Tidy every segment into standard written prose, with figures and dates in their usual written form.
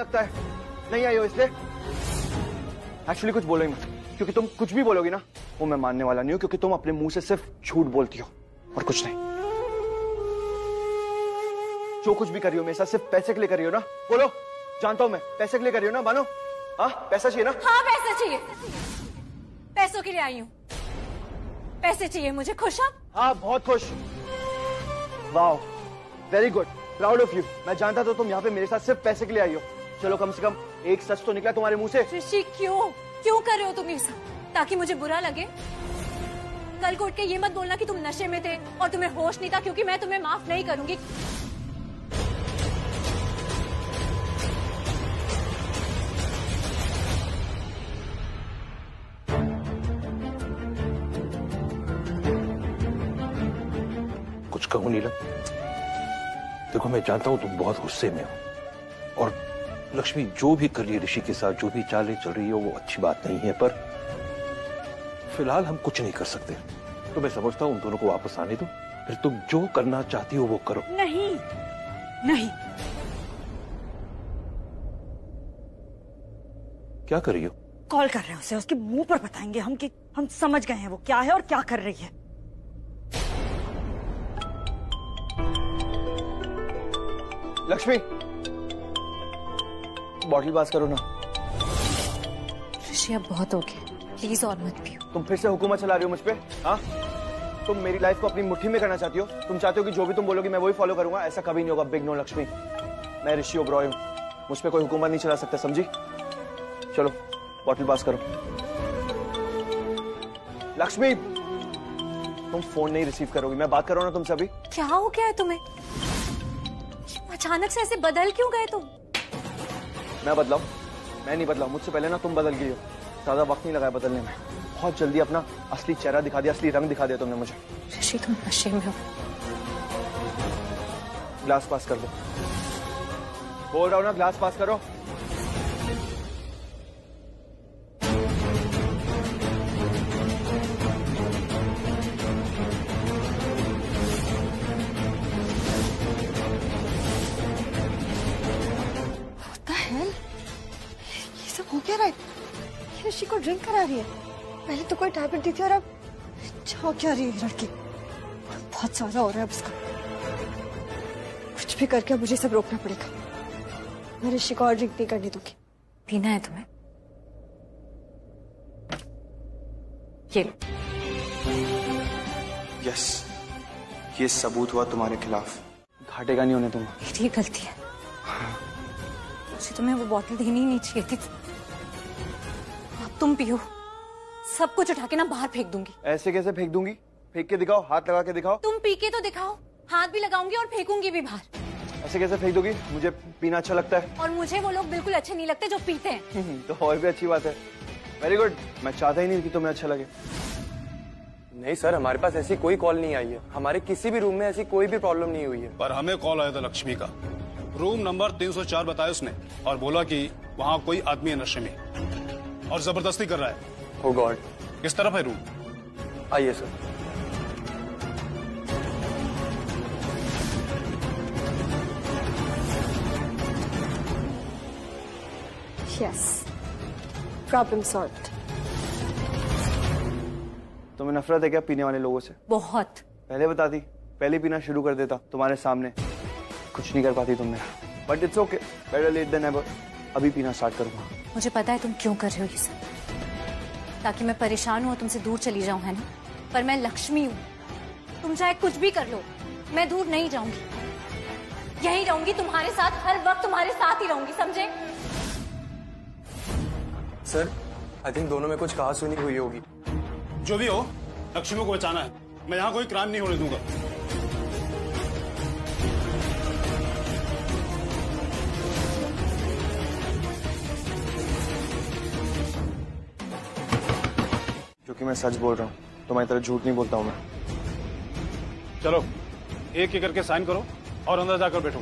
लगता है नहीं आई हो इसलिए? एक्चुअली कुछ बोलो ही मत, क्योंकि तुम कुछ भी बोलोगी ना वो मैं मानने वाला नहीं हूं, क्योंकि तुम अपने मुंह से सिर्फ झूठ बोलती हो और कुछ नहीं। जो कुछ भी कर रही हो मेरे साथ सिर्फ पैसे के लिए कर रही हो ना? बोलो, जानता हूं मैं, पैसे के लिए कर रही हो ना? मानो हाँ, पैसा चाहिए ना? हाँ पैसा चाहिए, पैसों के लिए आई हूँ, पैसे चाहिए मुझे। खुश आप? हाँ बहुत खुश। Wow, very good, proud of you. मैं जानता था तुम यहाँ पे मेरे साथ सिर्फ पैसे के लिए आई हो। चलो कम से कम एक सच तो निकला तुम्हारे मुंह से। ऋषि क्यों कर रहे हो तुम ये सब? ताकि मुझे बुरा लगे? कल को उठ के ये मत बोलना कि तुम नशे में थे और तुम्हें होश नहीं था, क्योंकि मैं तुम्हें माफ नहीं करूंगी। कुछ कहूं नीलम? देखो मैं जानता हूं तुम बहुत गुस्से में हो और लक्ष्मी जो भी कर रही है ऋषि के साथ, जो भी चालें चल रही है वो अच्छी बात नहीं है, पर फिलहाल हम कुछ नहीं कर सकते। तो मैं समझता हूं उन दोनों को वापस आने दो, फिर तुम जो करना चाहती हो वो करो। नहीं नहीं। क्या कर रही हो? कॉल कर रहे हैं उसे, उसके मुंह पर बताएंगे हम कि हम समझ गए हैं वो क्या है और क्या कर रही है। लक्ष्मी, बॉटल पास करो ना। ऋषि अब बहुत हो गया, प्लीज और मत पियो। तुम फिर से हुकूमत चला रही हो मुझ पे? हाँ, तुम मेरी लाइफ को अपनी मुट्ठी में करना चाहती हो? तुम चाहते हो कि जो भी तुम बोलोगी मैं वही फॉलो करूंगा? ऐसा कभी नहीं होगा। बिग नो लक्ष्मी, मैं ऋषि ओबरॉय हूं, मुझ पे कोई हुकूमत नहीं चला सकता, समझी? चलो बॉटल पास करो। लक्ष्मी, तुम फोन नहीं रिसीव करोगी, मैं बात कर रहा हूं ना तुमसे अभी। क्या हो गया है तुम्हें? अचानक से ऐसे बदल क्यों गए तुम? मैं बदलाऊं? मैं नहीं बदलाऊं, मुझसे पहले ना तुम बदल गई हो। ज्यादा वक्त नहीं लगाया बदलने में, बहुत जल्दी अपना असली चेहरा दिखा दिया, असली रंग दिखा दिया तुमने मुझे। ऋषि तुम नशे में हो। ग्लास पास कर दो, बोल रहा हूं ना, ग्लास पास करो। क्या रहा है? ऋषि को ड्रिंक करा रही है। पहले तो कोई टैबलेट दी थी और अब छो क्या रही है लड़की। बहुत ज्यादा हो रहा है अब उसका। कुछ भी करके मुझे सब रोकना पड़ेगा। मैं ऋषि को और ड्रिंक नहीं करने दूंगी। पीना है तुम्हें? ये लो। यस, ये सबूत हुआ तुम्हारे खिलाफ। घाटेगा नहीं होने दूंगा। मेरी गलती है, मुझे तुम्हें वो बोतल देनी ही नहीं चाहिए थी। अब तुम पियो, सब कुछ उठा के ना बाहर फेंक दूंगी। ऐसे कैसे फेंक दूंगी? फेंक के दिखाओ, हाथ लगा के दिखाओ। तुम पी के तो दिखाओ, हाथ भी लगाऊंगी और फेंकूंगी भी बाहर। ऐसे कैसे फेंक दोगी? मुझे पीना अच्छा लगता है। और मुझे वो लोग बिल्कुल अच्छे नहीं लगते जो पीते हैं। तो और भी अच्छी बात है। वेरी गुड, मैं चाहता ही नहीं कि तुम्हें अच्छा लगे। नहीं सर, हमारे पास ऐसी कोई कॉल नहीं आई है। हमारे किसी भी रूम में ऐसी कोई भी प्रॉब्लम नहीं हुई है। पर हमें कॉल आया था लक्ष्मी का, रूम नंबर 304 बताया उसने, और बोला कि वहाँ कोई आदमी है नशे में और जबरदस्ती कर रहा है। ओह गॉड। किस तरफ है रूम? आइए सर। Yes, problem solved. तुम्हें नफरत है क्या पीने वाले लोगों से? बहुत। पहले बताती, पहले पीना शुरू कर देता तुम्हारे सामने। कुछ नहीं कर पाती तुमने, but it's okay, better late than never. अभी पीना स्टार्ट करूंगा। मुझे पता है तुम क्यों कर रहे हो ये सब, ताकि मैं परेशान हूं और तुमसे दूर चली जाऊं, है ना? पर मैं लक्ष्मी हूं, तुम चाहे कुछ भी कर लो, मैं दूर नहीं जाऊंगी। यहीं रहूंगी तुम्हारे साथ, हर वक्त तुम्हारे साथ ही रहूंगी, समझे? सर, आई थिंक दोनों में कुछ कहा सुनी हुई होगी। जो भी हो, लक्ष्मी को बचाना है। मैं यहाँ कोई क्राइम नहीं होने दूंगा। क्योंकि मैं सच बोल रहा हूँ, तुम्हारी तरह झूठ नहीं बोलता हूँ मैं। चलो एक एक करके साइन करो और अंदर जाकर बैठो।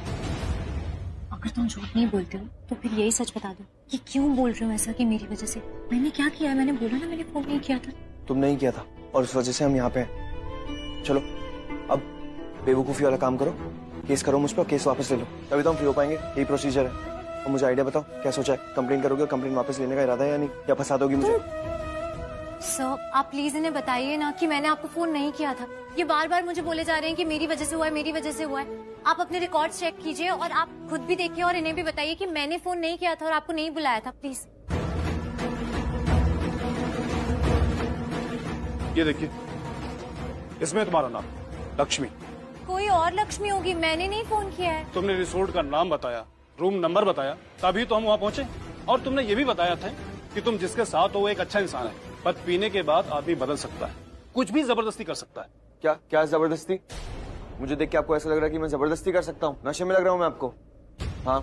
अगर तुम झूठ नहीं बोलते हो तो फिर यही सच बता दो कि क्यों बोल रहे हो ऐसा, कि मेरी वजह से। मैंने क्या किया है? मैंने बोला ना, मैंने फोन नहीं किया था। तुम नहीं किया था और उस वजह से हम यहाँ पे हैं। चलो अब बेवकूफी वाला काम करो, केस करो मुझ पर, केस वापस ले लो, तभी तो हम फ्री हो पाएंगे। यही प्रोसीजर है। और मुझे आइडिया बताओ, क्या सोचा है? कंप्लेन करोगे और कंप्लेन वापस लेने का इरादा है या नहीं, या फंसा दोगी मुझे? सर आप प्लीज इन्हें बताइए ना कि मैंने आपको फोन नहीं किया था। ये बार बार मुझे बोले जा रहे हैं कि मेरी वजह से हुआ है, मेरी वजह से हुआ है। आप अपने रिकॉर्ड्स चेक कीजिए और आप खुद भी देखिए और इन्हें भी बताइए कि मैंने फोन नहीं किया था और आपको नहीं बुलाया था, प्लीज। ये देखिए, इसमें तुम्हारा नाम लक्ष्मी। कोई और लक्ष्मी होगी, मैंने नहीं फोन किया है। तुमने रिसोर्ट का नाम बताया, रूम नंबर बताया, तभी तो हम वहाँ पहुँचे। और तुमने ये भी बताया था कि तुम जिसके साथ हो वो एक अच्छा इंसान है, पर पीने के बाद आदमी बदल सकता है, कुछ भी जबरदस्ती कर सकता है। क्या क्या जबरदस्ती? मुझे देख के आपको ऐसा लग रहा है कि मैं जबरदस्ती कर सकता हूँ? नशे में लग रहा हूँ मैं आपको? हाँ,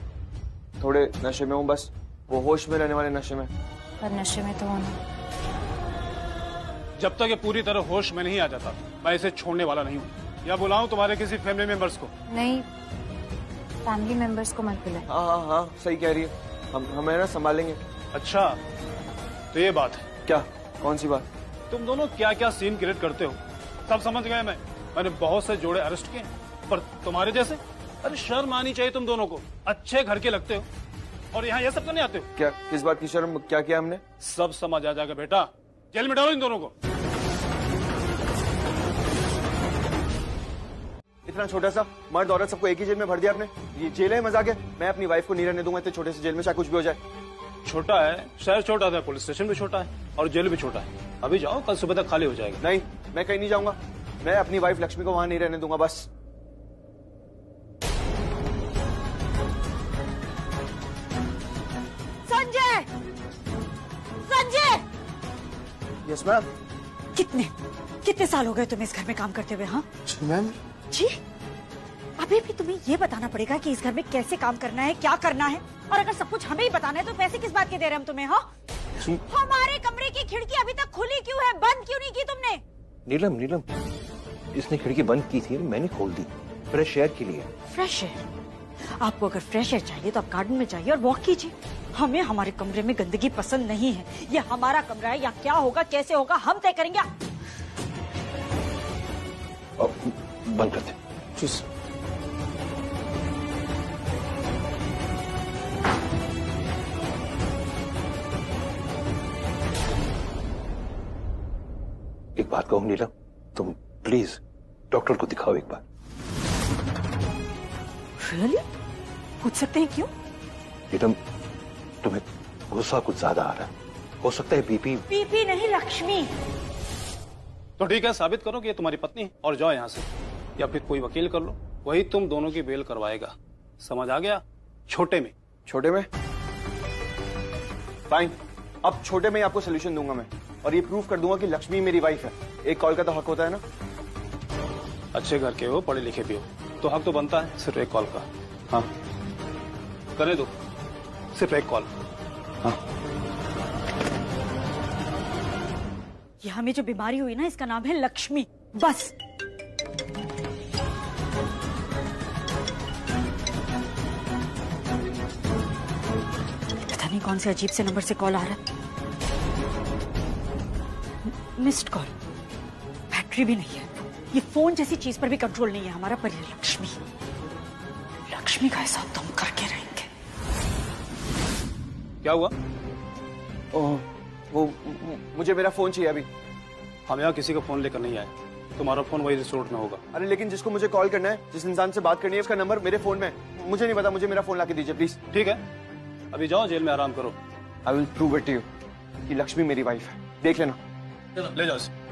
थोड़े नशे में हूँ बस, वो होश में रहने वाले नशे में। पर नशे में तो होना। जब तक ये पूरी तरह होश में नहीं आ जाता, मैं इसे छोड़ने वाला नहीं हूँ। या बुलाऊं तुम्हारे किसी फैमिली मेंबर्स को? नहीं, फैमिली मेंबर्स को मत बुलाए। हाँ, सही कह रही है। हमें ना संभालेंगे। अच्छा, तो ये बात है। क्या? कौन सी बात? तुम दोनों क्या क्या सीन क्रिएट करते हो सब समझ गए। मैंने बहुत से जोड़े अरेस्ट किए, पर तुम्हारे जैसे, अरे शर्म आनी चाहिए तुम दोनों को। अच्छे घर के लगते हो और यहाँ ये सब करने आते हो। क्या? किस बात की शर्म? क्या किया हमने? सब समझ आ जाएगा बेटा, जेल में डालो इन दोनों को। इतना छोटा सा मर्द औरत सबको एक ही जेल में भर दिया आपने। ये जेल है, मजाक है? मैं अपनी वाइफ को नहीं रहने दूंगा इतने छोटे से जेल में, चाहे कुछ भी हो जाए। छोटा है, शहर छोटा है, पुलिस स्टेशन भी छोटा है और जेल भी छोटा है। अभी जाओ, कल सुबह तक खाली हो जाएगा। नहीं, मैं कहीं नहीं जाऊंगा। मैं अपनी वाइफ लक्ष्मी को वहां नहीं रहने दूंगा, बस। संजय! संजय! Yes ma'am. कितने साल हो गए तुम्हें इस घर में काम करते हुए? हाँ मैम जी, अभी भी तुम्हें ये बताना पड़ेगा कि इस घर में कैसे काम करना है, क्या करना है। और अगर सब कुछ हमें ही बताना है तो पैसे किस बात के दे रहे हम तुम्हें? हाँ, हमारे कमरे की खिड़की अभी तक खुली क्यों है? बंद क्यों नहीं की तुमने? नीलम, इसने खिड़की बंद की थी, मैंने खोल दी, फ्रेश एयर के लिए। Fresh air? आपको अगर फ्रेश एयर चाहिए तो आप गार्डन में जाइए और वॉक कीजिए। हमें हमारे कमरे में गंदगी पसंद नहीं है। ये हमारा कमरा है, या क्या होगा कैसे होगा हम तय करेंगे। बंद कर दे। एक बात कहूँ नीलम, तुम प्लीज डॉक्टर को दिखाओ एक बार। रियली? पूछ सकते हैं क्यों? नीलम, तुम्हें गुस्सा कुछ ज्यादा आ रहा है, हो सकता है बीपी नहीं, लक्ष्मी। तो ठीक है, साबित करो कि ये तुम्हारी पत्नी है और जाओ यहाँ से, या फिर कोई वकील कर लो, वही तुम दोनों की बेल करवाएगा। समझ आ गया? छोटे में फाइन। अब छोटे में ही आपको सोल्यूशन दूंगा मैं, और ये प्रूफ कर दूंगा कि लक्ष्मी मेरी वाइफ है। एक कॉल का तो हक होता है ना? अच्छे घर के हो, पढ़े लिखे भी हो, तो हक तो बनता है सिर्फ एक कॉल का। हाँ, करने दो, सिर्फ एक कॉल। हाँ, ये हमें जो बीमारी हुई ना, इसका नाम है लक्ष्मी, बस। पता नहीं कौन से अजीब से नंबर से कॉल आ रहा है। मिस्ड कॉल, बैटरी भी नहीं है। ये फोन जैसी चीज पर भी कंट्रोल नहीं है हमारा, पर ये लक्ष्मी का हिसाब तो हम करके रहेंगे। क्या हुआ? वो मुझे मेरा फोन चाहिए अभी। हम यहाँ किसी का फोन लेकर नहीं आए, तुम्हारा फोन वही रिसोर्ट में होगा। अरे लेकिन जिसको मुझे कॉल करना है, जिस इंसान से बात करनी है, उसका नंबर मेरे फोन में है। मुझे नहीं पता, मुझे मेरा फोन लाके दीजिए प्लीज। ठीक है, अभी जाओ जेल में आराम करो। I will prove it to you कि लक्ष्मी मेरी वाइफ है, देख लेना। ले जाओ इसे।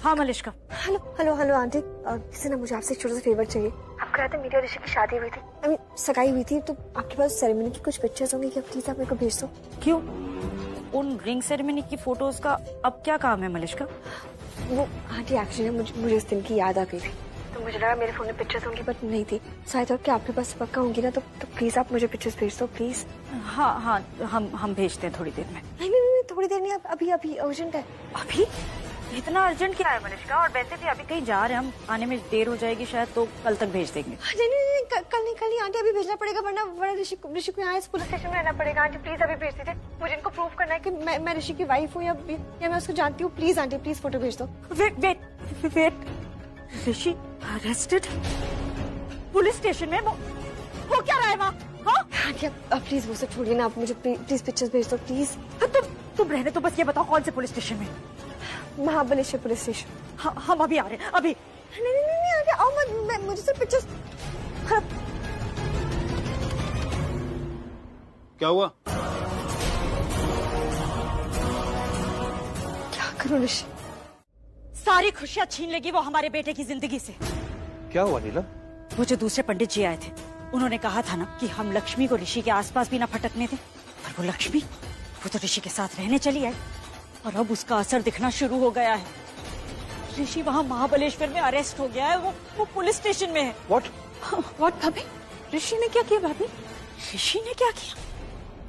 हाँ मलिश्का। हेलो आंटी, किसी ने मुझे आपसे एक छोटा सा फेवर चाहिए। आपको याद है मेरी और ऋषि की शादी हुई थी, सगाई हुई थी, तो आपके पास सेरेमनी की कुछ पिक्चर्स होंगी क्या? प्लीज आप मेरे को भेज दो। क्यों? उन रिंग सेरेमनी की फोटोज का अब क्या काम है मलिश्का? वो आंटी एक्चुअली मुझे इस दिन की याद आ गई थी, तो मुझे लगा मेरे फोन में पिक्चर्स होंगी, बट नहीं थी। शायद कि आपके पास पक्का होंगी ना, तो प्लीज आप मुझे पिक्चर्स भेज दो प्लीज। हाँ, हम भेजते हैं थोड़ी देर में। नहीं, थोड़ी देर नहीं, अभी अर्जेंट है। अभी इतना अर्जेंट क्या है मलिश्का? और वैसे भी अभी कहीं जा रहे हैं हम, आने में देर हो जाएगी शायद, तो कल तक भेज देंगे। नहीं, कल नहीं आंटी, अभी भेजना पड़ेगा, वरना ऋषि को यहाँ इस पुलिस स्टेशन में रहना पड़ेगा। आंटी प्लीज अभी भेज दीजिए, मुझे इनको प्रूव करना है कि मैं ऋषि की वाइफ हूँ या मैं उसको जानती हूँ। प्लीज आंटी, प्लीज फोटो भेज दो। वेट, वेट, ऋषि अरेस्टेड पुलिस स्टेशन में? वो क्या रहा है वहाँ? हाँ? आंटी आप प्लीज वो सब छोड़िए ना, आप मुझे प्लीज पिक्चर्स भेज दो प्लीज। तुम रहने तो बस ये बताओ कौन से पुलिस स्टेशन में? Mahabaleshwar police station. हम अभी आ रहे हैं, अभी। नहीं आगे आओ मत, मुझे सिर्फ पिक्चर्स। क्या हुआ? क्या करूं ऋषि? सारी खुशियां छीन लेगी वो हमारे बेटे की जिंदगी से। क्या हुआ नीलम? वो जो दूसरे पंडित जी आए थे, उन्होंने कहा था ना कि हम लक्ष्मी को ऋषि के आसपास भी ना फटकने दें, पर वो लक्ष्मी, वो तो ऋषि के साथ रहने चली आई और अब उसका असर दिखना शुरू हो गया है। ऋषि वहाँ महाबलेश्वर में अरेस्ट हो गया है, वो पुलिस स्टेशन में है। What? What भाभी? ऋषि ने क्या किया भाभी? ऋषि ने क्या किया?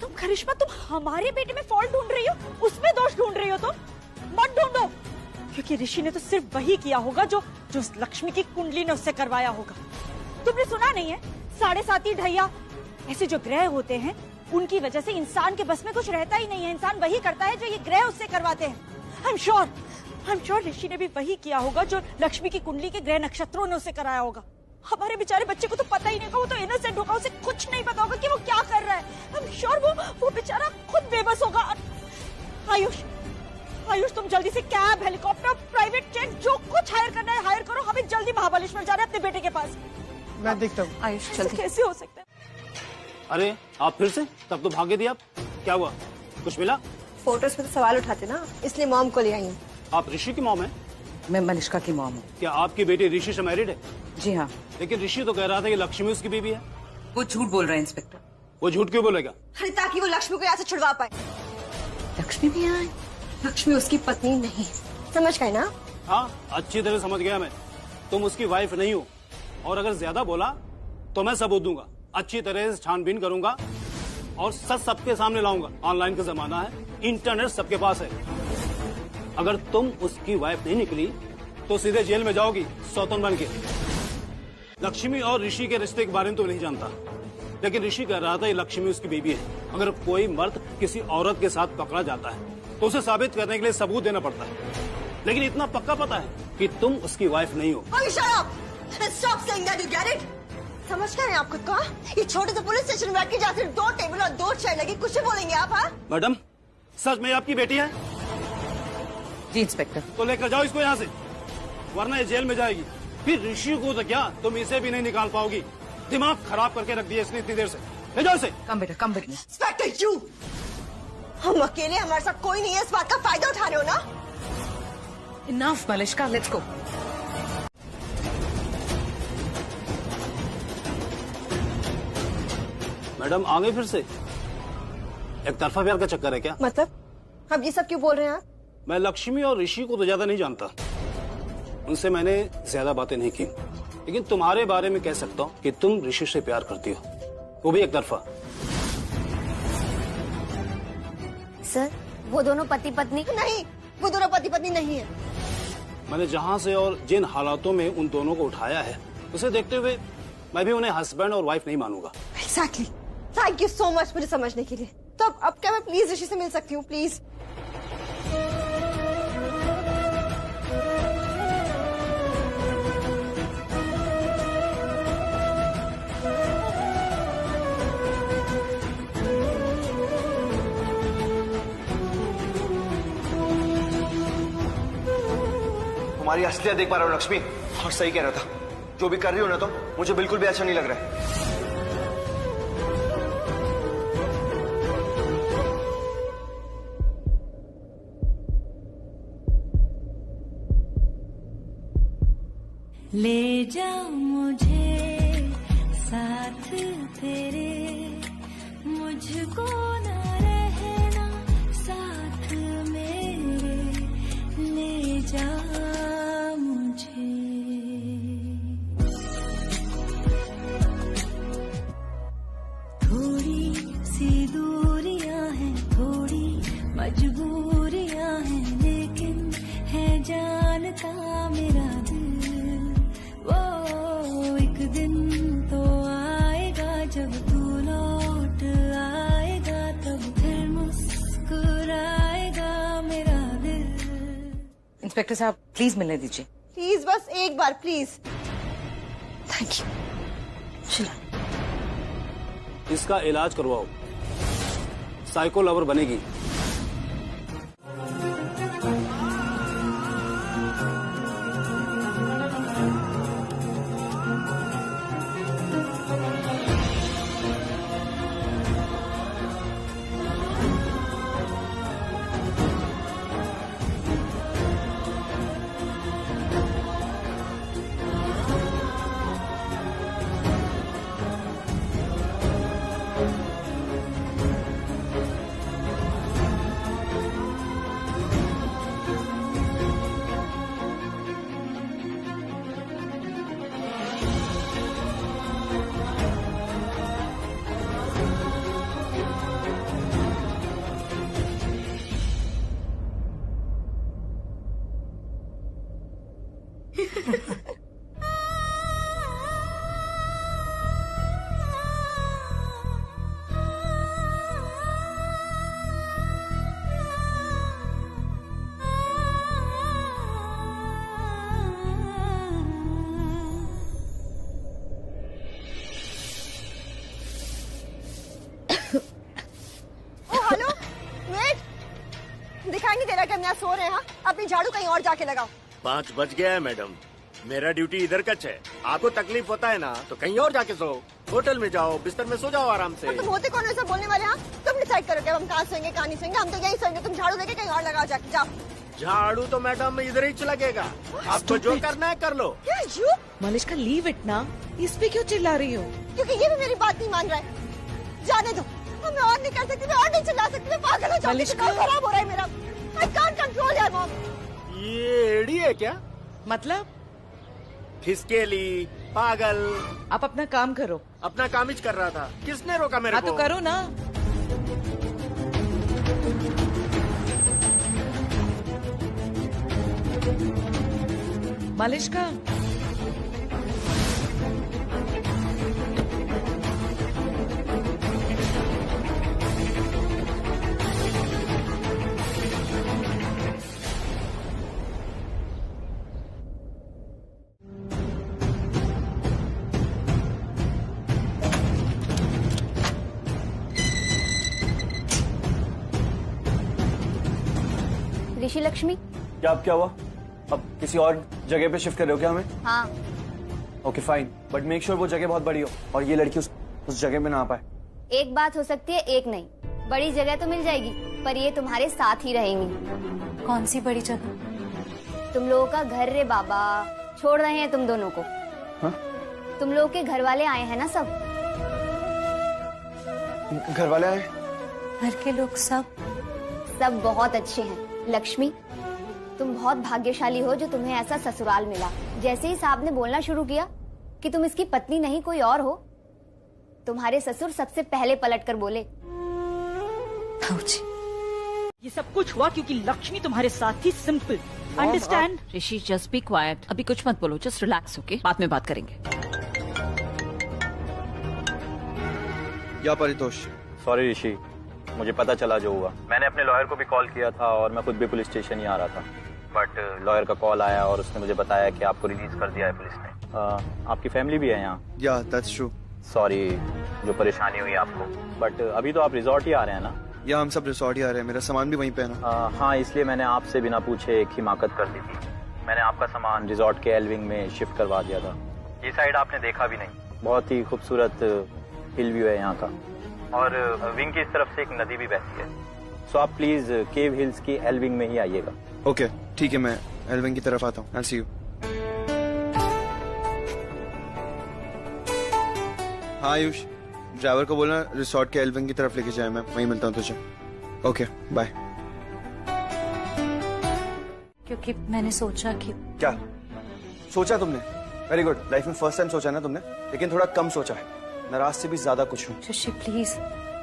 तुम करिश्मा, तुम हमारे बेटे में फॉल्ट ढूंढ रही हो, उसमें दोष ढूंढ रही हो। तुम मत ढूंढो, क्योंकि ऋषि ने तो सिर्फ वही किया होगा जो उस लक्ष्मी की कुंडली ने उससे करवाया होगा। तुमने सुना नहीं है? 7.5 ढैया ऐसे जो ग्रह होते हैं, उनकी वजह से इंसान के बस में कुछ रहता ही नहीं है। इंसान वही करता है जो ये ग्रह उससे करवाते हैं। आई एम श्योर ऋषि ने भी वही किया होगा जो लक्ष्मी की कुंडली के ग्रह नक्षत्रों ने उसे कराया होगा। हमारे बेचारे बच्चे को तो पता ही नहीं होगा, वो तो इनोसेंट होगा, उसे कुछ नहीं पता होगा कि वो क्या कर रहा है। आई एम श्योर वो बेचारा खुद बेबस होगा। आयुष तुम जल्दी से कैब, हेलीकॉप्टर, प्राइवेट जेट, जो कुछ हायर करना है हायर करो। हमें जल्दी महाबलेश्वर जाना है अपने बेटे के पास। मैं देखता हूँ। आयुष जल्दी। कैसे हो सकता है? अरे आप फिर से? तब तो भागे दिया आप। क्या हुआ? कुछ मिला? फोटोज पे तो सवाल उठाते ना, इसलिए मॉम को ले आई हूँ। आप ऋषि की मॉम है? मैं मनिष्का की मॉम हूँ। क्या आपकी बेटी ऋषि से मैरिड है? जी हाँ। लेकिन ऋषि तो कह रहा था कि लक्ष्मी उसकी बीवी है। वो झूठ बोल रहा है इंस्पेक्टर। वो झूठ क्यों बोलेगा? अरे ताकि वो लक्ष्मी को यहाँ से छुड़वा पाए। लक्ष्मी भी यहाँ है? लक्ष्मी उसकी पत्नी नहीं, समझ गए ना? हाँ, अच्छी तरह समझ गया मैं। तुम उसकी वाइफ नहीं हो, और अगर ज्यादा बोला तो मैं सबूत दूंगा। अच्छी तरह से छानबीन करूंगा और सच सबके सामने लाऊंगा। ऑनलाइन का जमाना है, इंटरनेट सबके पास है। अगर तुम उसकी वाइफ नहीं निकली तो सीधे जेल में जाओगी सौतन बन के। लक्ष्मी और ऋषि के रिश्ते के बारे में तो नहीं जानता, लेकिन ऋषि कह रहा था ये लक्ष्मी उसकी बीवी है। अगर कोई मर्द किसी औरत के साथ पकड़ा जाता है तो उसे साबित करने के लिए सबूत देना पड़ता है, लेकिन इतना पक्का पता है कि तुम उसकी वाइफ नहीं हो। Stop saying that, you get it? समझ गए आप खुद को? ये छोटे से पुलिस स्टेशन में बैठ के जहाँ सिर्फ 2 टेबल और 2 चेयर लगी, कुछ भी बोलेंगे आप? हाँ मैडम, सच में आपकी बेटी है? जी इंस्पेक्टर। तो लेकर जाओ इसको यहाँ से, वरना ये जेल में जाएगी। फिर ऋषि को तो क्या, तुम इसे भी नहीं निकाल पाओगी। दिमाग खराब करके रख दिया इसने इतनी देर से। ले जाओ इसे। कम बेटा, कम बेटा। इंस्पेक्टर यू, हम अकेले, हमारे साथ कोई नहीं है, इस बात का फायदा उठा रहे हो ना? Enough Malishka, let's go. Madam आ गई फिर से? एक तरफा प्यार का चक्कर है क्या? मतलब अब ये सब क्यों बोल रहे हैं आप? मैं लक्ष्मी और ऋषि को तो ज्यादा नहीं जानता, उनसे मैंने ज्यादा बातें नहीं की, लेकिन तुम्हारे बारे में कह सकता हूँ कि तुम ऋषि से प्यार करती हो, वो भी एक तरफा। सर, वो दोनों पति पत्नी नहीं, वो दोनों पति पत्नी नहीं है। मैंने जहाँ से और जिन हालातों में उन दोनों को उठाया है, उसे देखते हुए मैं भी उन्हें हस्बैंड और वाइफ नहीं मानूंगा। Exactly. Thank you so much मुझे समझने के लिए। तो अब क्या मैं प्लीज ऋषि से मिल सकती हूँ, प्लीज? तुम्हारी असलियत देख पा रहा हूँ लक्ष्मी, और सही कह रहा था। जो भी कर रही हो ना तुम, मुझे बिल्कुल भी अच्छा नहीं लग रहा है। ले जा मुझे साथ तेरे, मुझको ना रहना साथ मेरे, ले जा मुझे। थोड़ी सी दूरियां हैं, थोड़ी मजबूरियां हैं, लेकिन है जानता मेरा दिल, वो एक दिन तो आएगा जब तू लौट आएगा, तब फिर मुस्कुराएगा मेरा दिल। इंस्पेक्टर साहब प्लीज मिलने दीजिए। प्लीज बस एक बार प्लीज। Thank you. चलो इसका इलाज करवाओ, साइको लवर बनेगी। हेलो वेट, दिखाई नहीं दे रहा कि हम यहाँ सो रहे हैं? अपनी झाड़ू कहीं और जाके लगाओ। 5 बज गया है मैडम, मेरा ड्यूटी इधर कच है। आपको तकलीफ होता है ना तो कहीं और जाके सो, होटल में जाओ, बिस्तर में सो जाओ आराम से। तुम होते कौन ऐसा बोलने वाले? हाँ तुम डिसाइड करो कि हम कहाँ सोएंगे कहाँ नहीं सोएंगे। हम तो यही सोएंगे, तुम झाड़ू लेके कहीं और लगाओ जाके। जाओ। झाड़ू तो मैडम इधर ही लगेगा, आपको जो करना है कर लो। क्या यू? मलिश्का लीव इट ना, इस पे क्यों चिल्ला रही हो? क्योंकि ये भी मेरी बात नहीं मान रहा है। जाने दो, मैं और नहीं कर सकती, मैं और नहीं चिल्ला सकती, मैं पागल हो जाऊंगी। मलिश्का। दिमाग खराब हो रहा है मेरा। I can't control यार मॉम। ये एड़ी है क्या? मतलब खिसकेली, पागल। आप अपना काम करो। अपना काम ही कर रहा था, किसने रोका मेरे हाँ को? तो करो ना। मलिश्का ऋषि लक्ष्मी। क्या हुआ? अब किसी और जगह पे शिफ्ट कर रहे हो क्या हमें? हाँ, okay fine, but make sure वो जगह बहुत बड़ी हो और ये लड़की उस जगह में ना आ पाए। एक बात हो सकती है, एक नहीं। बड़ी जगह तो मिल जाएगी, पर ये तुम्हारे साथ ही रहेंगी। कौन सी बड़ी जगह? तुम लोगों का घर रे बाबा, छोड़ रहे हैं तुम दोनों को। हाँ? तुम लोगों के घर वाले आए हैं ना सब? घर वाले आए? घर के लोग सब बहुत अच्छे हैं। लक्ष्मी, तुम बहुत भाग्यशाली हो जो तुम्हें ऐसा ससुराल मिला। जैसे ही साहब ने बोलना शुरू किया कि तुम इसकी पत्नी नहीं कोई और हो, तुम्हारे ससुर सबसे पहले पलटकर बोले। ये सब कुछ हुआ क्योंकि लक्ष्मी तुम्हारे साथ थी। Simple understand. Rishi just be quite, अभी कुछ मत बोलो, जस्ट रिलैक्स ओके, बाद में बात करेंगे। या परितोष। सॉरी ऋषि, मुझे पता चला जो हुआ। मैंने अपने लॉयर को भी कॉल किया था और मैं खुद भी पुलिस स्टेशन ही आ रहा था, बट लॉयर का कॉल आया और उसने मुझे बताया कि आपको रिलीज कर दिया है पुलिस ने। आपकी फैमिली भी है यहाँ? या दैट्स ट्रू। सॉरी जो परेशानी हुई आपको, बट अभी तो आप रिजॉर्ट ही आ रहे हैं ना? या हम सब रिसोर्ट ही आ रहे हैं, मेरा सामान भी वहीं पे है ना। हाँ, इसलिए मैंने आपसे बिना पूछे एक हिमाकत कर दी थी। मैंने आपका सामान रिजॉर्ट के एल विंग में शिफ्ट करवा दिया था। ये साइड आपने देखा भी नहीं, बहुत ही खूबसूरत हिल व्यू है यहाँ का, और विंग की इस तरफ से एक नदी भी बहती है। सो आप प्लीज केव हिल्स की एल विंग में ही आइएगा। ओके ठीक है, मैं एल विंग की तरफ आता हूँ। आई सी यू। हाँ आयुष, ड्राइवर को बोलना रिसोर्ट के एल विंग की तरफ लेके जाए, मैं वहीं मिलता हूँ तुझे। Okay bye. क्योंकि मैंने सोचा कि क्या सोचा तुमने? वेरी गुड, लाइफ में फर्स्ट टाइम सोचा ना तुमने, लेकिन थोड़ा कम सोचा है। नाराज से भी ज्यादा कुछ हूँ। ऋषि प्लीज,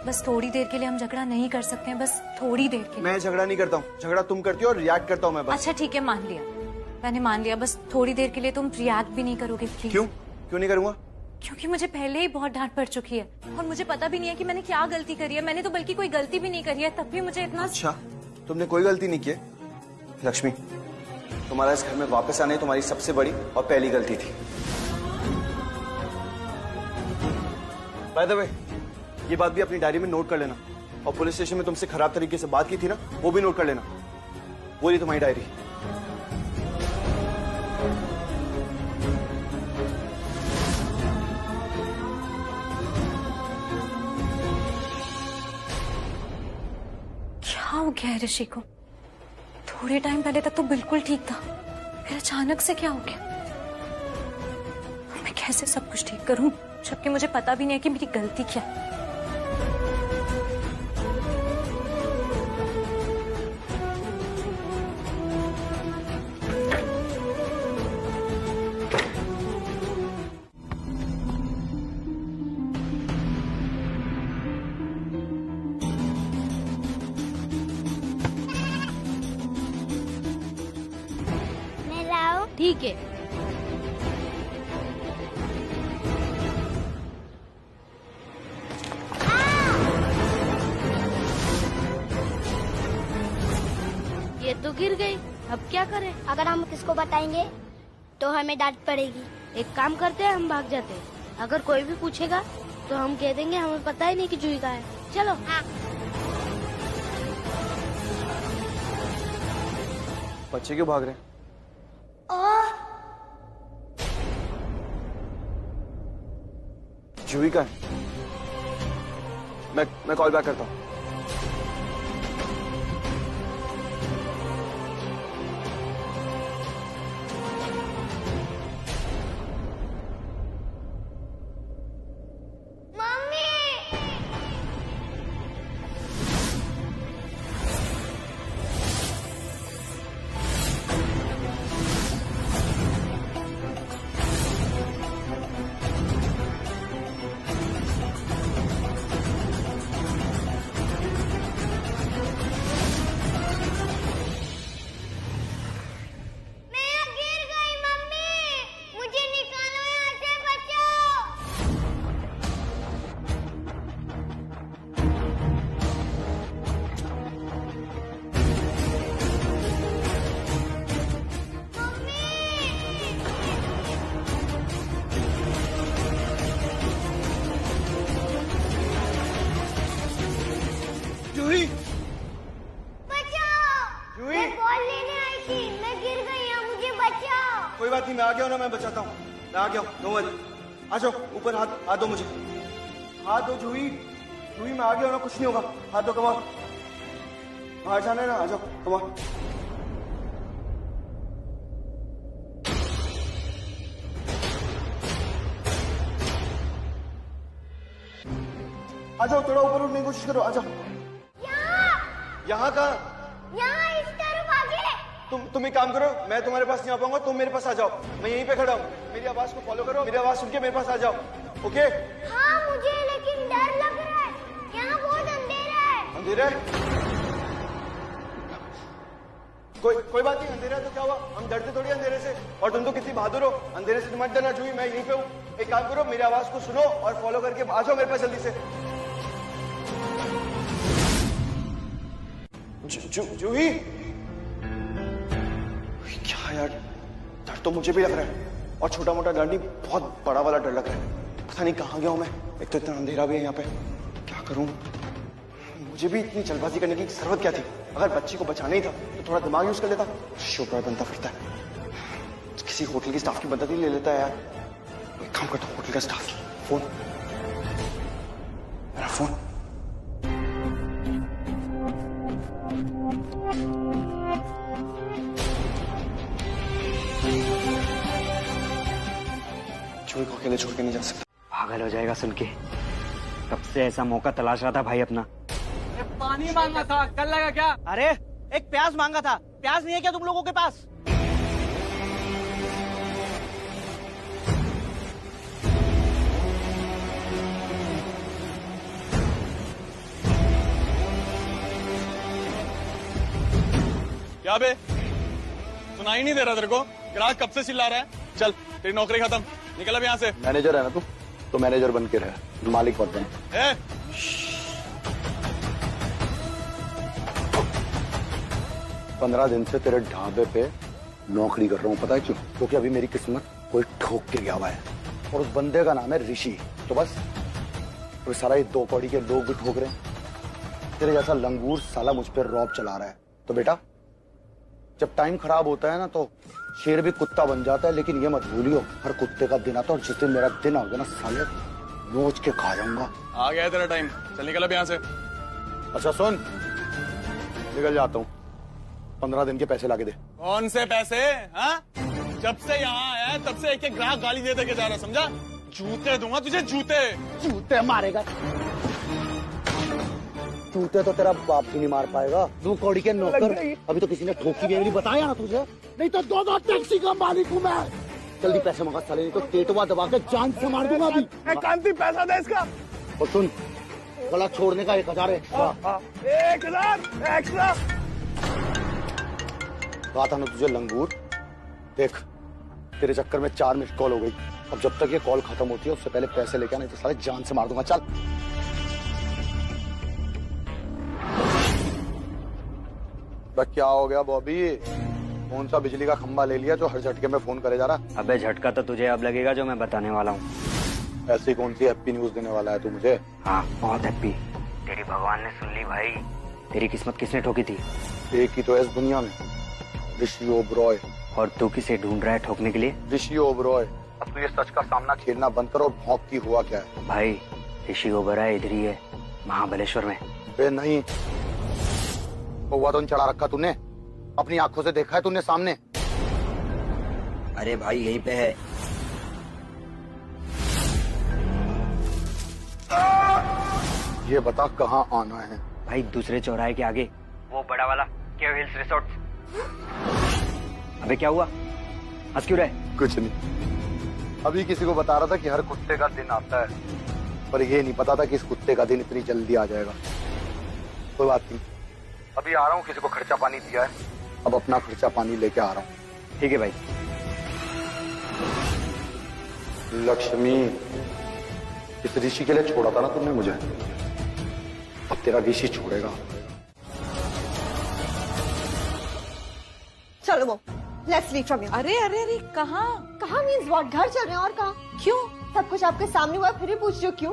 बस थोड़ी देर के लिए हम झगड़ा नहीं कर सकते हैं, बस थोड़ी देर के लिए। मैं झगड़ा नहीं करता हूँ, झगड़ा तुम करती हो और रिएक्ट करता हूँ मैं बस। अच्छा ठीक है, मान लिया, मैंने मान लिया। बस थोड़ी देर के लिए तुम रिएक्ट भी नहीं करोगे प्लीज? क्यों नहीं करूंगा? क्योंकि मुझे पहले ही बहुत डांट पड़ चुकी है और मुझे पता भी नहीं है कि मैंने क्या गलती करी है। मैंने तो बल्कि कोई गलती भी नहीं करी है, तब भी मुझे इतना। अच्छा, तुमने कोई गलती नहीं की? लक्ष्मी तुम्हारा इस घर में वापस आने तुम्हारी सबसे बड़ी और पहली गलती थी। बाय द वे, ये बात भी अपनी डायरी में नोट कर लेना, और पुलिस स्टेशन में तुमसे खराब तरीके से बात की थी ना, वो भी नोट कर लेना। वो रही तुम्हारी डायरी। क्या हो गया है ऋषि को? थोड़े टाइम पहले तक तो बिल्कुल ठीक था, फिर अचानक से क्या हो गया? मैं कैसे सब कुछ ठीक करूं जबकि मुझे पता भी नहीं है कि मेरी गलती क्या है। मैं लाऊं? ठीक है। ये तो गिर गई, अब क्या करें? अगर हम किसको बताएंगे तो हमें डांट पड़ेगी। एक काम करते हैं, हम भाग जाते हैं। अगर कोई भी पूछेगा तो हम कह देंगे हमें पता ही नहीं कि जूही कहाँ है। चलो। हाँ। बच्चे क्यों भाग रहे हैं? जूही का है। मैं कॉल बैक करता हूँ। जूही, बचाओ! जूही! मैं बॉल लेने आई थी, मैं गिर गई हूँ, मुझे बचाओ! कोई बात नहीं, मैं आ गया हूँ ना, मैं बचाता हूँ। मैं आ गया हूँ, नो वरी। आ जाओ ऊपर, हाथ दो मुझे, हाथ दो जूही। जूही मैं आ गया हूँ ना, कुछ नहीं होगा। हाथ दो, कमाल। बाहर जाना है ना, आ जाओ, कमाल। आ जाओ, थोड़ा ऊपर उठने की कोशिश करो, आ जाओ। यहाँ कहाँ? यहाँ इस तरफ आगे। तुम एक काम करो, मैं तुम्हारे पास नहीं आ पाऊंगा, तुम मेरे पास आ जाओ। मैं यहीं पे खड़ा हूँ, मेरी आवाज को फॉलो करो, मेरी आवाज सुन के मेरे पास आ जाओ, ओके? हाँ मुझे लेकिन डर लग रहा है, यहाँ बहुत अंधेरा है। अंधेरा है? कोई बात नहीं, अंधेरा है तो क्या हुआ? हम डरते थोड़ी अंधेरे से। और तुम तो कितनी बहादुर हो, अंधेरे से मत डरना जूही, मैं यहीं पे हूँ। एक काम करो, मेरी आवाज को सुनो और फॉलो करके आ जाओ मेरे पास जल्दी से। जूही, क्या यार, डर तो मुझे भी लग रहा है, और छोटा मोटा डर नहीं, बहुत बड़ा वाला डर लग रहा है। पता नहीं कहाँ गया हूं मैं, एक तो इतना अंधेरा भी है यहाँ पे, क्या करूं? मुझे भी इतनी जल्दबाजी करने की जरूरत क्या थी? अगर बच्ची को बचाना ही था तो थोड़ा दिमाग यूज कर लेता। शोबराय बनता फिरता है, किसी होटल की स्टाफ की मदद ही ले लेता है यार। एक काम करता हूँ, होटल का स्टाफ की फोन, मेरा फोन। जूही को अकेले छोड़ के नहीं जा सकता। पागल हो जाएगा सुन के, कब से ऐसा मौका तलाश रहा था भाई अपना। पानी मांगा था, कल लगा क्या? अरे एक प्याज मांगा था, प्याज नहीं है क्या तुम लोगों के पास? क्या बे, सुनाई नहीं दे रहा तेरे को? ग्राहक कब से चिल्ला रहा है? चल तेरी नौकरी खत्म, निकल अब यहाँ से। मैनेजर है ना तू, तो मैनेजर बन के रह, मालिक मत बन। 15 दिन से तेरे ढाबे पे नौकरी कर रहा हूँ, पता है क्यों? क्योंकि अभी मेरी किस्मत कोई ठोक के गया हुआ है और उस बंदे का नाम है ऋषि। तो बस वो सारा ये 2 कौड़ी के लोग भी ठोक रहे हैं। तेरे जैसा लंगूर साला मुझ पर रौब चला रहा है। तो बेटा, जब टाइम खराब होता है ना तो शेर भी कुत्ता बन जाता है, लेकिन ये मत भूलियो हर कुत्ते का दिन आता है और जिस दिन मेरा दिन होगा ना साले नोच के खा जाऊंगा। आ गया है तेरा टाइम, चल निकल अब यहाँ से। अच्छा सुन, निकल जाता हूँ, 15 दिन के पैसे लाके दे। कौन से पैसे? हाँ, जब से यहाँ आया तब से एक एक ग्राहक गाली दे दे के जा रहा, समझा? जूते दूंगा तुझे, जूते। जूते मारेगा? जूते तो तेरा बाप भी नहीं मार पाएगा। 2 कौड़ी के नौकर, अभी तो किसी ने ठोकी भी नहीं बताया ना तुझे, नहीं तो 2 टैक्सी का मालिक हूँ मैं। जल्दी पैसे मंगा साले, नहीं तो टेटवा दबा के जान से मार दूंगा अभी। कांति पैसा दे इसका। और सुन, गला छोड़ने का 1000 एक्स्ट्रा। 1000 एक्स्ट्रा। कहा था ना तुझे लंगूर, देख तेरे चक्कर में 4 मिस कॉल हो गई। अब जब तक ये कॉल खत्म होती है उससे पहले पैसे लेके आना, नहीं तो साले जान से मार दूंगा। चल क्या हो गया बॉबी? कौन सा बिजली का खंबा ले लिया जो हर झटके में फोन करे जा रहा? अबे झटका तो तुझे अब लगेगा जो मैं बताने वाला हूँ। ऐसी कौन सी हैप्पी न्यूज देने वाला है तू मुझे? हाँ, बहुत हैप्पी। तेरी भगवान ने सुन ली भाई। तेरी किस्मत किसने ठोकी थी? एक ही तो है इस दुनिया में, ऋषि ओबरॉय। और तू किसे ढूंढ रहा है ठोकने के लिए? ऋषि ओबरॉय। अब तू ये सच का सामना खेलना बंद कर और भौंक की हुआ क्या है? भाई ऋषि ओबरॉय इधर ही है, महाबलेश्वर में। बे नहीं, हुआ तो चढ़ा रखा तूने, अपनी आंखों से देखा है तूने सामने? अरे भाई यहीं पे है। ये बता कहाँ आना है? भाई दूसरे चौराहे के आगे, वो बड़ा वाला केव हिल्स रिसोर्ट। अबे क्या हुआ, हंस क्यों रहे? कुछ नहीं, अभी किसी को बता रहा था कि हर कुत्ते का दिन आता है, पर ये नहीं पता था कि इस कुत्ते का दिन इतनी जल्दी आ जाएगा। कोई बात नहीं, अभी आ रहा हूँ, किसी को खर्चा पानी दिया है, अब अपना खर्चा पानी लेके आ रहा हूँ। ठीक है भाई। लक्ष्मी, इस ऋषि के लिए छोड़ा था ना तुमने मुझे, अब तेरा ऋषि छोड़ेगा। चलो वो, लेट्स लीव फ्रॉम हियर। अरे अरे अरे, कहाँ? कहाँ मीन्स व्हाट? घर चल रहे हैं और कहाँ? क्यों? सब कुछ आपके सामने हुआ फिर भी पूछ रही हो क्यों?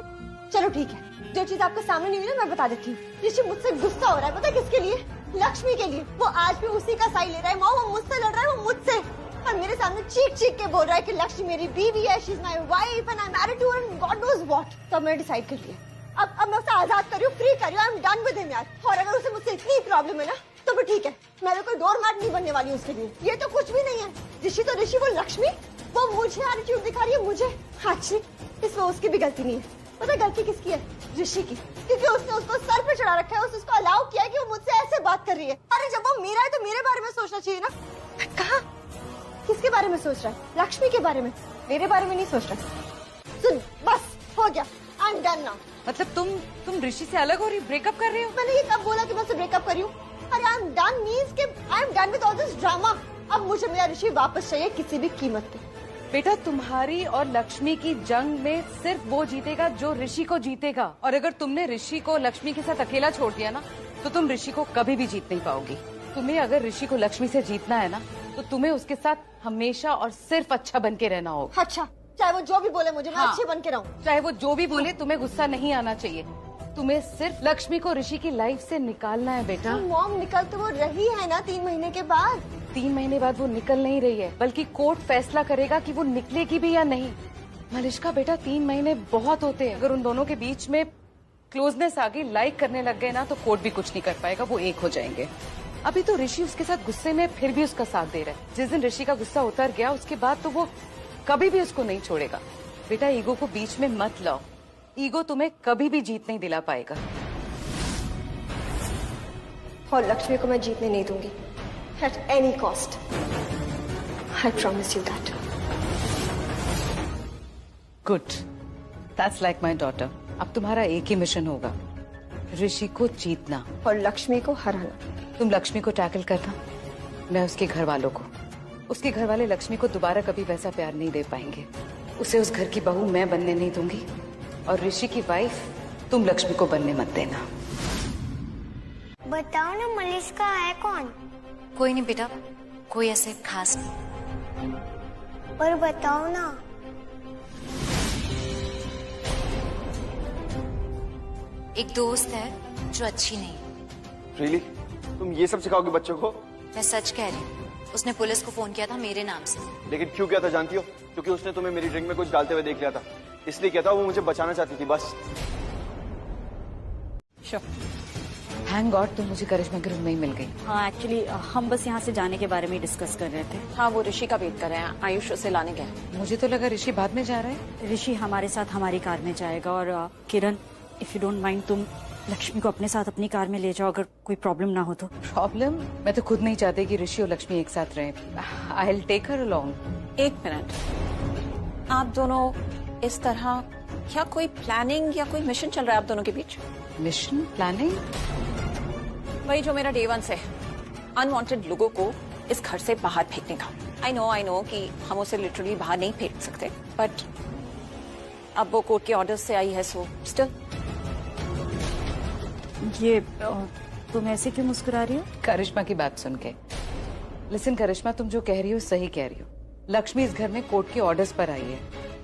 चलो ठीक है, जो चीज आपके सामने नहीं हुई ना मैं बता देती हूँ। ऋषि मुझसे गुस्सा हो रहा है, पता है किसके लिए? लक्ष्मी के लिए। वो आज भी उसी का साई ले रहा है। माँ वो मुझसे लड़ रहा है, वो मुझसे, और मेरे सामने चीख चीख के बोल रहा है कि लक्ष्मी मेरी बीवी है, she is my wife and I am married to her and God knows what. तो मैंने डिसाइड कर लिया, अब मैं उसे आजाद कर रही हूँ, फ्री कर रही हूँ, I am done with him यार। और अगर उसे मुझसे इतनी प्रॉब्लम है ना तो भी ठीक है, मैं तो कोई डोर मैट नहीं बनने वाली उसके लिए। ये तो कुछ भी नहीं है। ऋषि तो ऋषि, वो लक्ष्मी, वो मुझे एटीट्यूड दिखा रही है मुझे। एक्चुअली इसमें उसकी भी गलती नहीं है। पता गलती किसकी है? ऋषि की, क्योंकि उसने उसको सर पे चढ़ा रखा है, उसको अलाउ किया है कि वो मुझसे ऐसे बात कर रही है। अरे जब वो मेरा है तो मेरे बारे में सोचना चाहिए ना। कहाँ, किसके बारे में सोच रहा है? लक्ष्मी के बारे में, मेरे बारे में नहीं सोच रहा। सुन बस हो गया, आई एम डन नाउ। मतलब तुम ऋषि से अलग हो रही, ब्रेकअप कर रही हो? मैंने ये कब बोला कि मैं उससे ब्रेकअप कर रही हूँ? अरे आई एम डन मीन्स कि I am done with all this drama. अब मुझे मेरा ऋषि वापस चाहिए किसी भी कीमत पे। बेटा तुम्हारी और लक्ष्मी की जंग में सिर्फ वो जीतेगा जो ऋषि को जीतेगा, और अगर तुमने ऋषि को लक्ष्मी के साथ अकेला छोड़ दिया ना तो तुम ऋषि को कभी भी जीत नहीं पाओगी। तुम्हें अगर ऋषि को लक्ष्मी से जीतना है ना तो तुम्हें उसके साथ हमेशा और सिर्फ अच्छा बन के रहना होगा। अच्छा, चाहे वो जो भी बोले मुझे, मैं अच्छी बन के रहूं। चाहे वो जो भी बोले, तुम्हें गुस्सा नहीं आना चाहिए। तुम्हें सिर्फ लक्ष्मी को ऋषि की लाइफ से निकालना है बेटा। मॉम निकल तो वो रही है ना 3 महीने के बाद। 3 महीने बाद वो निकल नहीं रही है, बल्कि कोर्ट फैसला करेगा कि वो निकलेगी भी या नहीं। मलिष्का बेटा 3 महीने बहुत होते हैं। अगर उन दोनों के बीच में क्लोजनेस आ गई, लाइक करने लग गए ना तो कोर्ट भी कुछ नहीं कर पाएगा, वो एक हो जाएंगे। अभी तो ऋषि उसके साथ गुस्से में फिर भी उसका साथ दे रहा है। जिस दिन ऋषि का गुस्सा उतर गया उसके बाद तो वो कभी भी उसको नहीं छोड़ेगा। बेटा ईगो को बीच में मत लाओ, ईगो तुम्हें कभी भी जीत नहीं दिला पाएगा। और लक्ष्मी को मैं जीतने नहीं दूंगी at any cost. I promise you that. Good, that's like my daughter. अब तुम्हारा एक ही मिशन होगा, ऋषि को जीतना और लक्ष्मी को हराना। तुम लक्ष्मी को टैकल करना, मैं उसके घर वालों को। उसके घर वाले लक्ष्मी को दोबारा कभी वैसा प्यार नहीं दे पाएंगे। उसे उस घर की बहू मैं बनने नहीं दूंगी, और ऋषि की वाइफ तुम लक्ष्मी को बनने मत देना। बताओ ना मलिष्का है कौन? कोई नहीं बेटा, कोई ऐसे खास नहीं। पर बताओ ना। एक दोस्त है जो अच्छी नहीं। रियली? तुम ये सब सिखाओगे बच्चों को? मैं सच कह रही हूँ। उसने पुलिस को फोन किया था मेरे नाम से। लेकिन क्यों किया था जानती हो? क्योंकि उसने तुम्हें मेरी ड्रिंक में कुछ डालते हुए देख लिया था, इसलिए किया था। वो मुझे बचाना चाहती थी बस। थैंक गॉड तुम मुझे करिश्मा के रूम में ही मिल गई। हाँ एक्चुअली हम बस यहाँ से जाने के बारे में डिस्कस कर रहे थे। हाँ वो ऋषि का वेट कर रहे हैं, आयुष उसे लाने गए। मुझे तो लगा ऋषि बाद में जा रहा है। ऋषि हमारे साथ हमारी कार में जाएगा और किरण इफ यू डोंट माइंड तुम लक्ष्मी को अपने साथ अपनी कार में ले जाओ, अगर कोई प्रॉब्लम ना हो तो। प्रॉब्लम? मैं तो खुद नहीं चाहती कि ऋषि और लक्ष्मी एक साथ रहें। I will take her along. एक मिनट, आप दोनों इस तरह, क्या कोई प्लानिंग या कोई मिशन चल रहा है आप दोनों के बीच? मिशन? प्लानिंग? वही जो मेरा डे 1 से अनवांटेड लोगों को इस घर से बाहर फेंकने का। आई नो कि हम उसे लिटरली बाहर नहीं फेंक सकते, बट अब वो कोर्ट के ऑर्डर से आई है, सो स्टिल। ये तुम ऐसे क्यों मुस्कुरा रही हो? करिश्मा की बात सुन के। लिसन करिश्मा, तुम जो कह रही हो सही कह रही हो। लक्ष्मी इस घर में कोर्ट के ऑर्डर्स पर आई है,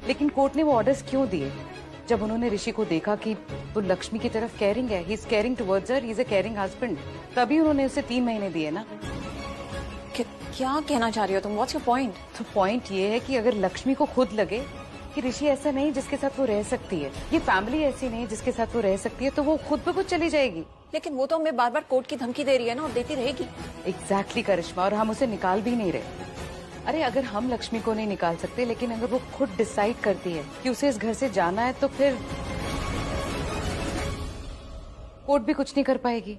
लेकिन कोर्ट ने वो ऑर्डर्स क्यों दिए? जब उन्होंने ऋषि को देखा कि वो लक्ष्मी की तरफ केयरिंग है, he is caring towards her, he is a caring husband, तभी उन्होंने उसे 3 महीने दिए ना। क्या कहना चाह रही हो तुम? What's your point? तो पॉइंट ये है कि अगर लक्ष्मी को खुद लगे कि ऋषि ऐसा नहीं जिसके साथ वो रह सकती है, ये फैमिली ऐसी नहीं जिसके साथ वो रह सकती है, तो वो खुद ब खुद चली जाएगी। लेकिन वो तो हमें बार बार कोर्ट की धमकी दे रही है ना, और देती रहेगी। एग्जैक्टली करिश्मा, और हम उसे निकाल भी नहीं रहे। अरे अगर हम लक्ष्मी को नहीं निकाल सकते, लेकिन अगर वो खुद डिसाइड करती है कि उसे इस घर से जाना है, तो फिर कोर्ट भी कुछ नहीं कर पाएगी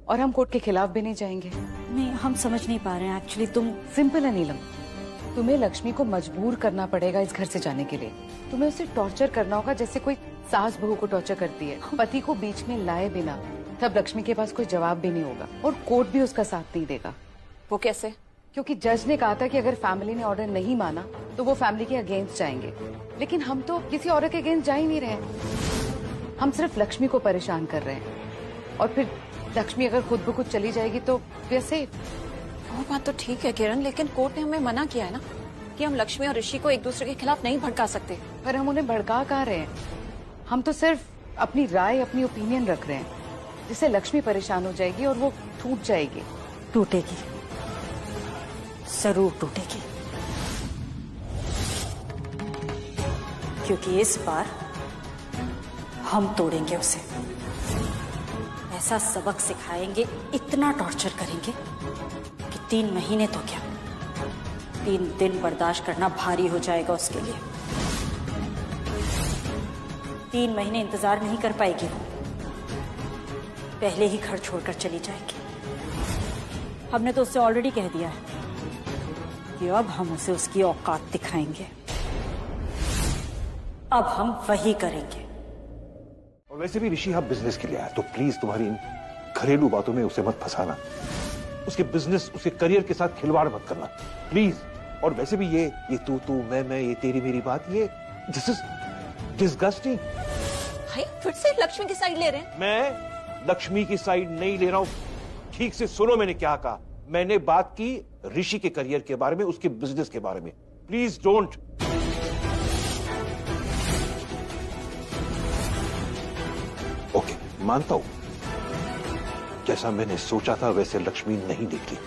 और हम कोर्ट के खिलाफ भी नहीं जाएंगे। नहीं, हम समझ नहीं पा रहे हैं एक्चुअली। तुम सिंपल है नीलम, तुम्हें लक्ष्मी को मजबूर करना पड़ेगा इस घर से जाने के लिए। तुम्हें उसे टॉर्चर करना होगा जैसे कोई सास बहू को टॉर्चर करती है, पति को बीच में लाए बिना। तब लक्ष्मी के पास कोई जवाब भी नहीं होगा और कोर्ट भी उसका साथ नहीं देगा। वो कैसे? क्योंकि जज ने कहा था कि अगर फैमिली ने ऑर्डर नहीं माना तो वो फैमिली के अगेंस्ट जाएंगे, लेकिन हम तो किसी औरत के अगेंस्ट जा ही नहीं रहे। हम सिर्फ लक्ष्मी को परेशान कर रहे हैं, और फिर लक्ष्मी अगर खुद ब खुद चली जाएगी तो वैसे। वो बात तो ठीक है किरण, लेकिन कोर्ट ने हमें मना किया है ना कि हम लक्ष्मी और ऋषि को एक दूसरे के खिलाफ नहीं भड़का सकते। पर हम उन्हें भड़का कहाँ रहे हैं? हम तो सिर्फ अपनी राय, अपनी ओपिनियन रख रहे हैं, जिससे लक्ष्मी परेशान हो जाएगी और वो टूट जाएगी। टूटेगी, जरूर टूटेगी, क्योंकि इस बार हम तोड़ेंगे उसे। ऐसा सबक सिखाएंगे, इतना टॉर्चर करेंगे कि 3 महीने तो क्या, 3 दिन बर्दाश्त करना भारी हो जाएगा उसके लिए। 3 महीने इंतजार नहीं कर पाएगी वो, पहले ही घर छोड़कर चली जाएगी। हमने तो उससे ऑलरेडी कह दिया है कि अब हम उसे उसकी औकात दिखाएंगे। अब हम वही करेंगे। और वैसे भी ऋषि आप बिजनेस के लिए आया, तो प्लीज तुम्हारी इन घरेलू बातों में उसे मत फंसाना। उसके बिजनेस, उसके करियर के साथ खिलवाड़ मत करना प्लीज। और वैसे भी ये तू मैं, ये तेरी मेरी बात, ये दिस इज डिस्गस्टिंग। भाई फिर से लक्ष्मी की साइड ले रहे हैं? मैं लक्ष्मी की साइड नहीं ले रहा हूं। ठीक से सुनो मैंने क्या कहा। मैंने बात की ऋषि के करियर के बारे में, उसके बिजनेस के बारे में। Please don't. ओके, मानता हूं जैसा मैंने सोचा था वैसे लक्ष्मी नहीं निकली,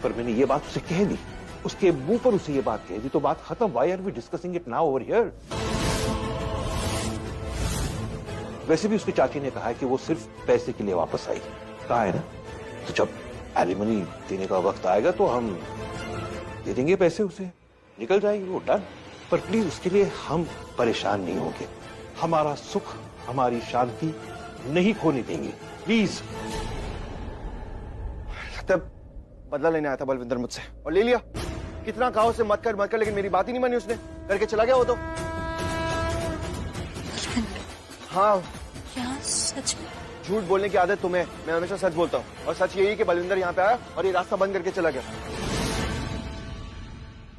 पर मैंने ये बात उसे कह दी, उसके मुंह पर उसे ये बात कह दी, तो बात खत्म। Why are we discussing it now over here? वैसे भी उसकी चाची ने कहा है कि वो सिर्फ पैसे के लिए वापस आई, कहा है ना। तो जब एलिमनी देने का वक्त आएगा तो हम दे देंगे पैसे उसे, निकल जाएगी वो, डन। पर प्लीज उसके लिए हम परेशान नहीं होंगे, हमारा सुख, हमारी शांति नहीं खोने देंगे, प्लीज। तब बदला लेने आया था बलविंदर मुझसे, और ले लिया। कितना कहा उसे मत कर, लेकिन मेरी बात ही नहीं मानी उसने, करके चला गया वो तो। हाँ, क्या सच में? झूठ बोलने की आदत तुम्हें, मैं हमेशा सच बोलता हूँ, और सच यही है कि बलविंदर यहाँ पे आया और ये रास्ता बंद करके चला गया।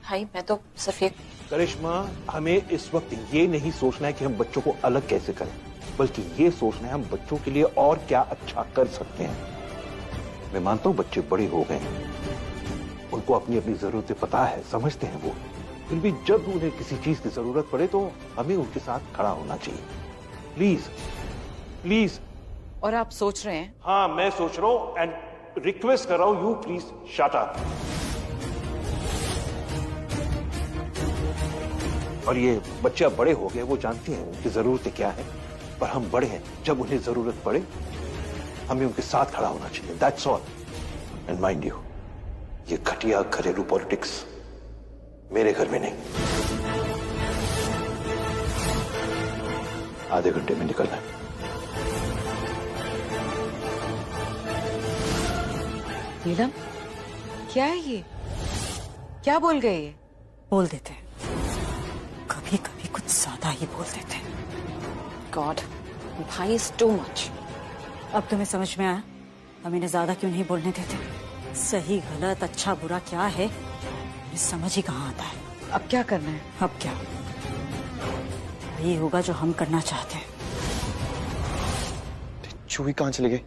भाई मैं तो सिर्फ एक। करिश्मा, हमें इस वक्त ये नहीं सोचना है कि हम बच्चों को अलग कैसे करें, बल्कि ये सोचना है हम बच्चों के लिए और क्या अच्छा कर सकते हैं। मैं मानता हूं बच्चे बड़े हो गए हैं, उन उनको अपनी अपनी जरूरतें पता है, समझते हैं वो। फिर भी जब उन्हें किसी चीज की जरूरत पड़े तो हमें उनके साथ खड़ा होना चाहिए। Please please. और आप सोच रहे हैं? हाँ, मैं सोच रहा हूं एंड रिक्वेस्ट कर रहा हूं, यू प्लीज शट अप। और ये बच्चे अब बड़े हो गए, वो जानते हैं उनकी जरूरतें क्या है, पर हम बड़े हैं, जब उन्हें जरूरत पड़े हमें उनके साथ खड़ा होना चाहिए। That's all. And mind you, ये घटिया घरेलू पॉलिटिक्स मेरे घर में नहीं। आधे घंटे में निकलना है। नीलम, क्या है ये? क्या बोल गए ये? बोल देते हैं, कभी कभी कुछ ज्यादा ही बोल देते हैं। गॉड, भाई इज टू मच। अब तुम्हें समझ में आया हम इन्हें ज्यादा क्यों नहीं बोलने देते? सही गलत अच्छा बुरा क्या है ये समझ ही कहाँ आता है। अब क्या करना है? अब क्या, यही होगा जो हम करना चाहते हैं। चूही कहाँ चली गई?